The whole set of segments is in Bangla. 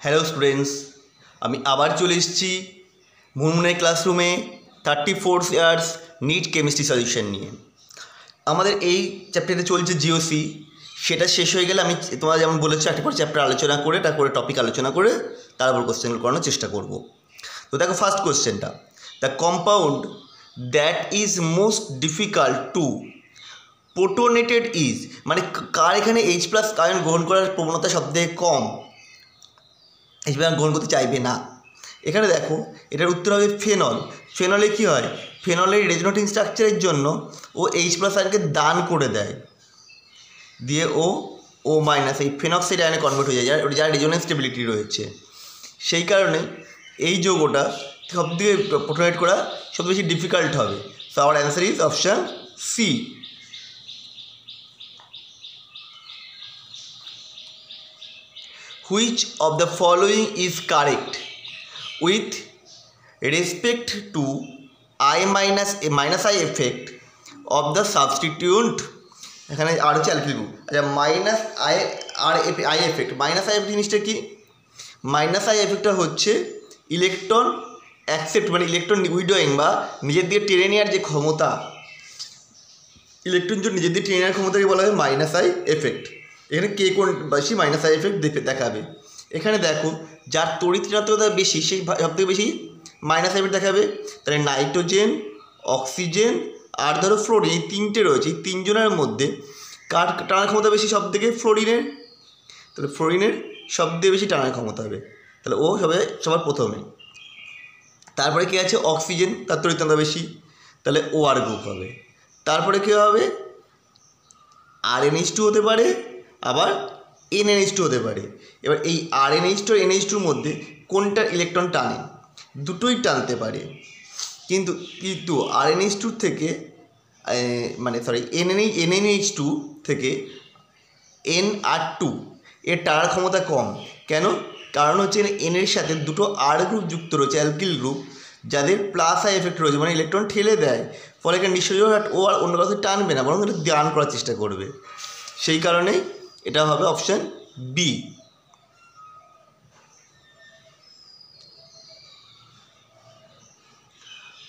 হ্যালো স্টুডেন্টস, আমি আবার চলে এসেছি মুনমুনের ক্লাসরুমে 34 ইয়ার্স নিট কেমিস্ট্রি সলিউশন নিয়ে। আমাদের এই চ্যাপ্টারে চলছে জিওসি, সেটা শেষ হয়ে গেলে আমি তোমরা যেমন বলেছো একটা করে চ্যাপ্টার আলোচনা করে তারপরে টপিক আলোচনা করে তারপর কোশ্চেনগুলো করানোর চেষ্টা করব। তো দেখো ফার্স্ট কোশ্চেনটা, the compound that is most difficult to protonated is, মানে কার এখানে H+ আয়ন গ্রহণ করার প্রবণতা সবথেকে কম, H+ গ্রহণ করতে চাইবে না। এখানে দেখো এটার উত্তর হবে ফেনল। ফেনলে কী হয়, ফেনলের রেজোনেটিং স্ট্রাকচারের জন্য ও H+ আয়নকে দান করে দেয়, দিয়ে ও এই ফেনক্সাইড আয়নে কনভার্ট হয়ে যায়, যার রেজোনেন্স স্টেবিলিটি রয়েছে। সেই কারণে এই যৌগটা সবথেকে প্রোটোনেট করা সবচেয়ে বেশি ডিফিকাল্ট হবে। So our answer is option C. Which of the following is correct with respect to I minus I effect of the substituent? এখানে আর হচ্ছে অ্যালকিল গ্রুপ। আচ্ছা, minus I effect, minus I জিনিসটা কি? মাইনাস আই এফেক্টটা হচ্ছে ইলেকট্রন অ্যাকসেপ্ট, মানে ইলেকট্রন উইডোয়িং বা নিজের দিকে টেনে নেওয়ার যে ক্ষমতা, ইলেকট্রন নিজের দিকে টেনে নেওয়ার ক্ষমতাকে বলা হয় মাইনাস আই এফেক্ট। এখানে কে কোন বেশি মাইনাস আই এফেক্ট দেখাবে। এখানে দেখো যার তড়িৎ ঋণাত্মকতা বেশি সেই সবথেকে বেশি মাইনাস আই এফেক্ট দেখাবে। তাহলে নাইট্রোজেন, অক্সিজেন আর ধরো ফ্লোরিন, এই তিনটে রয়েছে, এই তিনজনের মধ্যে কার টানার ক্ষমতা বেশি? সবথেকে ফ্লোরিনের। তাহলে ফ্লোরিনের সবথেকে বেশি টানার ক্ষমতা হবে, তাহলে ও সবার প্রথমে। তারপরে কী আছে? অক্সিজেন, তার তড়িৎ ঋণাত্মকতা বেশি, তাহলে OR গ্রুপ হবে। তারপরে কী হবে? RnH2 হতে পারে, আবার NnH2 হতে পারে। এবার এই RnH2 আর NH2 এর মধ্যে কোনটা ইলেকট্রন টানে? দুটোই টানতে পারে, কিন্তু RnH2 থেকে NnH2 থেকে Nr2 এর টানার ক্ষমতা কম। কেন? কারণ হচ্ছে N এর সাথে দুটো R গ্রুপ যুক্ত রয়েছে, অ্যালকিল গ্রুপ, যাদের প্লাস আই এফেক্ট রয়েছে, মানে ইলেকট্রন ঠেলে দেয়। ফলে এখানে নিশ্চয়ই ও আর অন্য কাছে টানবে না, বরং এটা দান করার চেষ্টা করবে। সেই কারণেই এটা হবে অপশান বি।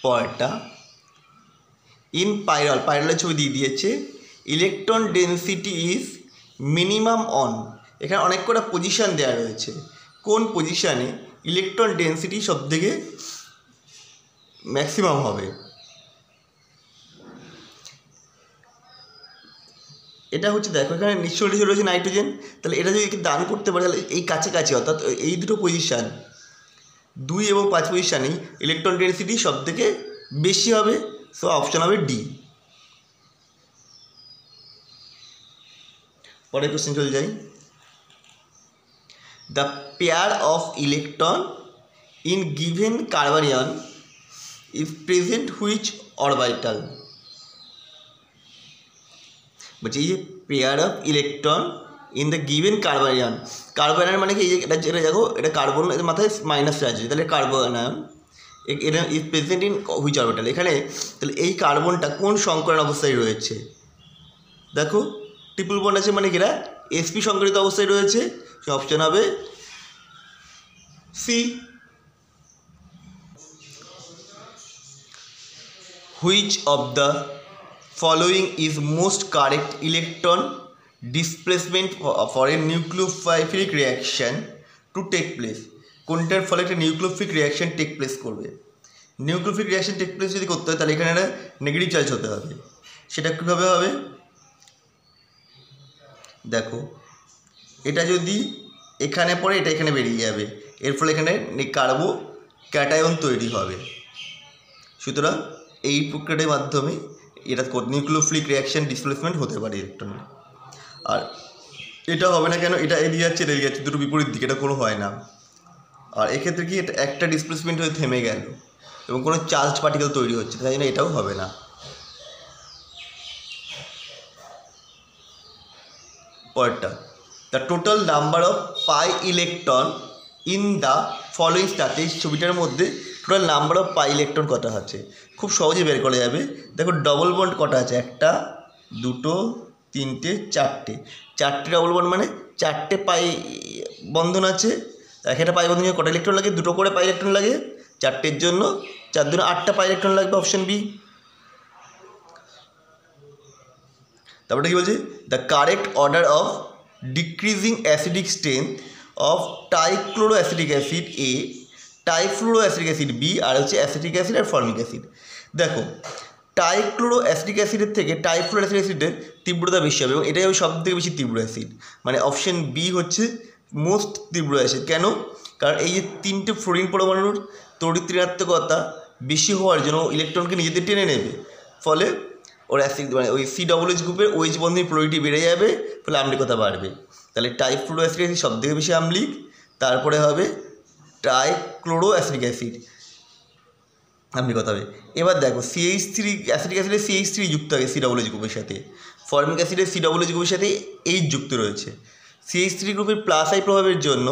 পরেরটা, ইন পাইরলের ছবি দিয়ে দিয়েছে, electron density is minimum on. এখানে অনেক কটা পজিশান দেওয়া রয়েছে, কোন পজিশানে ইলেকট্রন ডেন্সিটি সবথেকে ম্যাক্সিমাম হবে? এটা হচ্ছে দেখো এখানে নিশ্চয়ই রয়েছে নাইট্রোজেন, তাহলে এটা যদি দান করতে পারে তাহলে এই কাছাকাছি, অর্থাৎ এই দুটো পজিশান 2 এবং 5 পজিশানেই ইলেকট্রন ডেন্সিটি সবথেকে বেশি হবে। সো অপশান হবে ডি। পরের কোশ্চেন চলে যাই, the pair of electron in given carbanion is present which orbital? বলছি এই যে pair of electron in the given carbanion, carbanion মানে কি? এই যে এটা দেখো, এটা কার্বন মাথায় মাইনাস আছে, তাহলে কার্বনিয়ন এটা is present in which orbital. এখানে তাহলে এই কার্বনটা কোন সংকরণ অবস্থায় রয়েছে? দেখো ট্রিপল বন্ড আছে, মানে কি এটা sp সংকরিত অবস্থায় রয়েছে। সে অপশান হবে C. Which of the following is most correct electron displacement for a nucleophilic reaction to take place? কোনটার ফলে একটা নিউক্লিওফিলিক রিয়াকশন টেক প্লেস করবে? নিউক্লিওফিলিক রিয়াকশন টেক প্লেস যদি করতে হয় তাহলে এখানে একটা নেগেটিভ চার্জ হতে হবে। সেটা কীভাবে হবে? দেখো এটা যদি এখানে পড়ে, এটা এখানে বেরিয়ে যাবে, এর ফলে এখানে কার্বো ক্যাটায়ন তৈরি হবে। সুতরাং এই প্রক্রিয়াটার মাধ্যমে এটা নিউক্লিওফিলিক রিয়াকশন ডিসপ্লেসমেন্ট হতে পারে ইলেকট্রনের। আর এটা হবে না কেন? এটা এদিকে যাচ্ছে, এটা এদিকে যাচ্ছে, দুটো বিপরীত দিকে, এটা কোনো হয় না। আর এক্ষেত্রে কি, এটা একটা ডিসপ্লেসমেন্ট হয়ে থেমে গেল এবং কোনো চার্জ পার্টিকেল তৈরি হচ্ছে, তাই জন্য এটাও হবে না। পরেরটা, the total number of pi electron in the following start. এই ছবিটার মধ্যে total number of pi electron কটা আছে? খুব সহজে বের করা যাবে। দেখো ডবল বন্ড কটা আছে? 1, 2, 3, 4টে। 4টে ডবল বন্ড মানে 4টে পাই বন্ধন আছে, এক একটা পাই বন্ধনের কটা ইলেকট্রন লাগে? দুটো করে পাই ইলেকট্রন লাগে। 4টের জন্য 4 দুগুণে 8টা পাই ইলেকট্রন লাগবে, অপশন বি। তারপরে কি বলছে? The correct order of decreasing acidic strength of trichloro acidic acid A, trifluoro acidic acid B, আর হচ্ছে অ্যাসিটিক অ্যাসিড আর ফর্মিক অ্যাসিড। দেখো, ট্রাইক্লোরো অ্যাসিডিক অ্যাসিডের থেকে ট্রাইফ্লুরো অ্যাসিডিক অ্যাসিডের তীব্রতা বেশি হবে এবং এটাই হবে সবথেকে বেশি তীব্র অ্যাসিড। মানে অপশন বি হচ্ছে মোস্ট তীব্র অ্যাসিড। কেন? কারণ এই যে 3টে ফ্লোরিন পরমাণুর তড়িৎ ঋণাত্মকতা বেশি হওয়ার জন্য ইলেকট্রনকে নিজেদের টেনে নেবে, ফলে ওর অ্যাসিড মানে ওই COOH গ্রুপের OH বন্ধনের পোলারিটি বেড়ে যাবে, ফলে আম্লিকতা বাড়বে। তাহলে ট্রাইফ্লুরো অ্যাসিডিক অ্যাসিড সবথেকে বেশি আম্লিক, তারপরে হবে ট্রাইক্লোরো অ্যাসিডিক অ্যাসিড আম্লিকতা হবে। এবার দেখো, CH3 অ্যাসিডিক অ্যাসিডে CH3 যুক্ত থাকে COOH গ্রুপের সাথে, ফর্মিক অ্যাসিডের COOH গ্রুপের সাথে H যুক্ত রয়েছে। CH3 গ্রুপের প্লাস আই প্রভাবের জন্য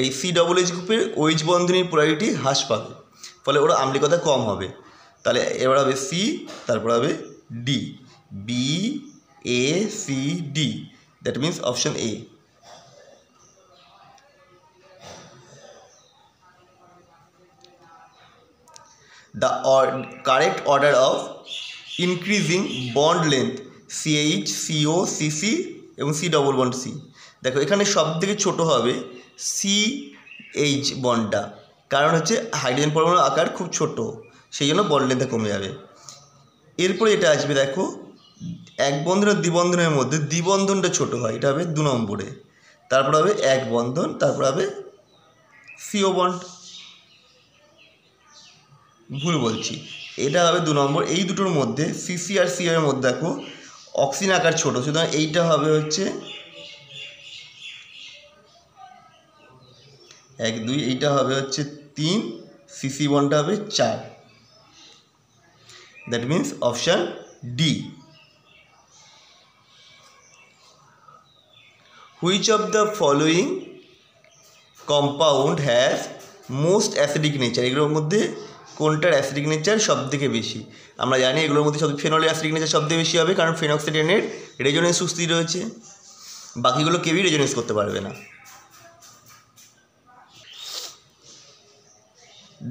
এই COOH গ্রুপের OH বন্ধনের পোলারিটি হ্রাস পাবে, ফলে ওরা আম্লিকতা কম হবে। তাহলে এবার হবে সি, তারপর হবে D, B A C D, that means option A. The correct order of increasing bond length CH, CO, CC এবং C ডবল বন্ড C। দেখো, এখানে সব থেকে ছোটো হবে CH বন্ডটা, কারণ হচ্ছে হাইড্রোজেন পরমাণুর আকার খুব ছোট, সেই জন্য বন্ড লেন্থটা কমে যাবে। এরপরে এটা আসবে, দেখো, এক বন্ধন আর দ্বিবন্ধনের মধ্যে দ্বিবন্ধনটা ছোট হয়, এটা হবে 2 নম্বরে। তারপর হবে এক বন্ধন, তারপর হবে CO বন্ড। ভুল বলছি, এটা হবে 2 নম্বর। এই দুটোর মধ্যে সিসি আর সি এর মধ্যে দেখো অক্সিজেন আকার ছোট, সুতরাং এইটা হবে হচ্ছে 1 2, এইটা হবে হচ্ছে 3, সিসি বন্ডটা হবে 4, that means option D. Which of the following compound has most acidic nature? এগুলোর মধ্যে কোনটার অ্যাসিডিক নেচার সব থেকে বেশি? আমরা জানি এগুলোর মধ্যে সব ফেনলের অ্যাসিডিক নেচার সব থেকে বেশি হবে, কারণ ফেনক্সিডেনের রেজোনেন্স সুস্থি রয়েছে, বাকিগুলো কেউই রেজোনেন্স করতে পারবে না।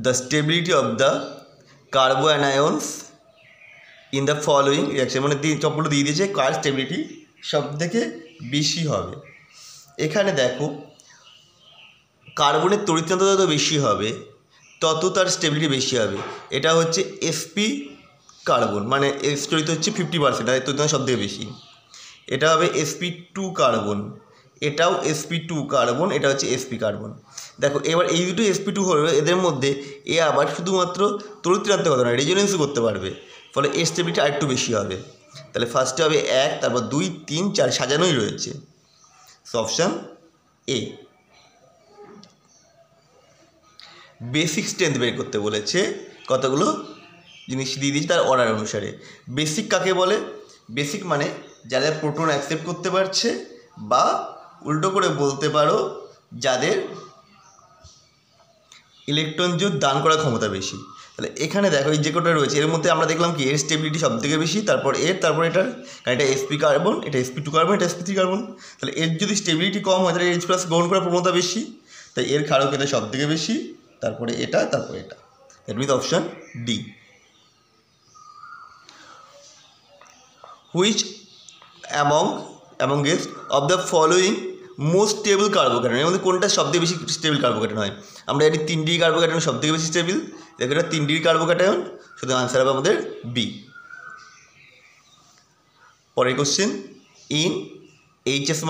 The stability of the carbo anions in the following reaction, মানে চপগুলো দিয়ে দিয়েছে কার স্টেবিলিটি সব থেকে বেশি হবে। এখানে দেখো, কার্বনের তড়িৎচঞ্চলতা যত বেশি হবে তত তার স্টেবিলিটি বেশি হবে। এটা হচ্ছে sp কার্বন, মানে এস তড়িৎ হচ্ছে 50%, আর তড়িৎ সব থেকে বেশি। এটা হবে sp2 কার্বন, এটাও sp2 কার্বন, এটা হচ্ছে sp কার্বন। দেখো, এবার এই দুটো sp2 হলে এদের মধ্যে এ আবার শুধুমাত্র তড়িৎ ঋণাত্মকতা নয়, রেজোনেন্সও করতে পারবে, ফলে এর স্টেবিলিটি আরেকটু বেশি হবে। তাহলে ফার্স্টে হবে 1, তারপর 2 3 4 সাজানোই রয়েছে, so option A. Basic strength বের করতে বলেছে, কতগুলো জিনিস দিয়ে দিয়েছে তার অর্ডার অনুসারে। বেসিক কাকে বলে? বেসিক মানে যাদের প্রোটন অ্যাকসেপ্ট করতে পারছে, বা উল্টো করে বলতে পারো যাদের ইলেকট্রন জোট দান করার ক্ষমতা বেশি। তাহলে এখানে দেখো, এই যে কটা রয়েছে এর মধ্যে আমরা দেখলাম কি এর স্টেবিলিটি সব থেকে বেশি, তারপর এর, তারপর এটার, কারণ এটা sp কার্বন, এটা sp2 কার্বন, এটা sp3 কার্বন। তাহলে এর যদি স্টেবিলিটি কম হয় তাহলে H+ গ্রহণ করার প্রবণতা বেশি, তাই এর ক্ষারকীয়তা সব থেকে বেশি, তারপরে এটা, তারপরে এটা, that means option D. Which amongst of the following most stable carbocation, এর মধ্যে কোনটা সবথেকে বেশি স্টেবল কার্বোক্যাটায়ন হয়? আমরা জানি 3D কার্বোক্যাটায়ন সবথেকে বেশি স্টেবল, দেখো এটা 3D কার্বোক্যাটায়ন, শুধু আনসার হবে আমাদের বি। পরের question, in HS-,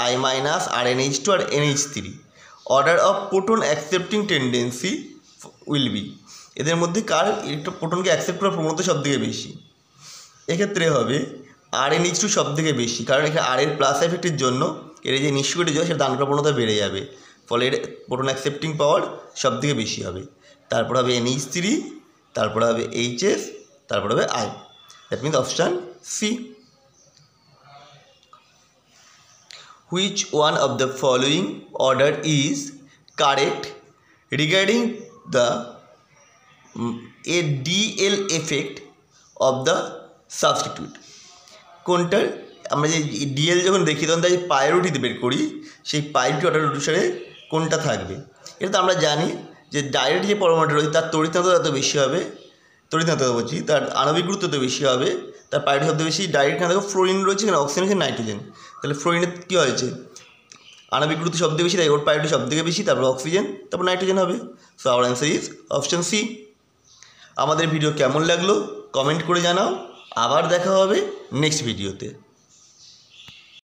I-, RNH2 আর NH3 order of proton accepting tendency will be, এদের মধ্যে কার ইলেকট্রন প্রোটনকে অ্যাকসেপ্ট করার প্রবণতা সব থেকে বেশি? এক্ষেত্রে হবে RNH2 সব থেকে বেশি, কারণ এখানে আর এর প্লাস এফেক্টের জন্য এর যে নিষ্ক্রিয় যায় সেটা দান করার প্রবণতা বেড়ে যাবে, ফলে এর প্রোটন অ্যাকসেপ্টিং পাওয়ার সব থেকে বেশি হবে। তারপর হবে NH3, তারপর হবে HS, তারপর হবে I, that means option C. Which one of the following order is correct regarding the DL effect of the substitute? কোনটার আমরা যে ডিএল যখন দেখি তখন তাই প্রায়োরিটি বের করি, সেই প্রায়োরিটি অর্ডার অনুসারে কোনটা থাকবে। এটা তো আমরা জানি যে ডাইরেক্ট যে পরমাণুটা রয়েছে তার তড়িৎনাত্মতা এত বেশি হবে, তড়িৎনাত্মতা বলছি, তার আণবিক গুরুত্ব তো বেশি হবে, তার পাইরিটি শব্দ বেশি। ডাইরেক্ট না দেখো ফ্লোরিন রয়েছে, এখানে অক্সিজেন আছে, নাইট্রোজেন। তাহলে ফ্লোরিনের কী হয়েছে, আণবিক গুরুত্ব সব থেকে বেশি, তাই ওর পাইরিটি সব থেকে বেশি, তারপর অক্সিজেন, তারপর নাইট্রোজেন হবে। So our answer is option C. আমাদের ভিডিও কেমন লাগলো কমেন্ট করে জানাও। আবার দেখা হবে নেক্সট ভিডিওতে।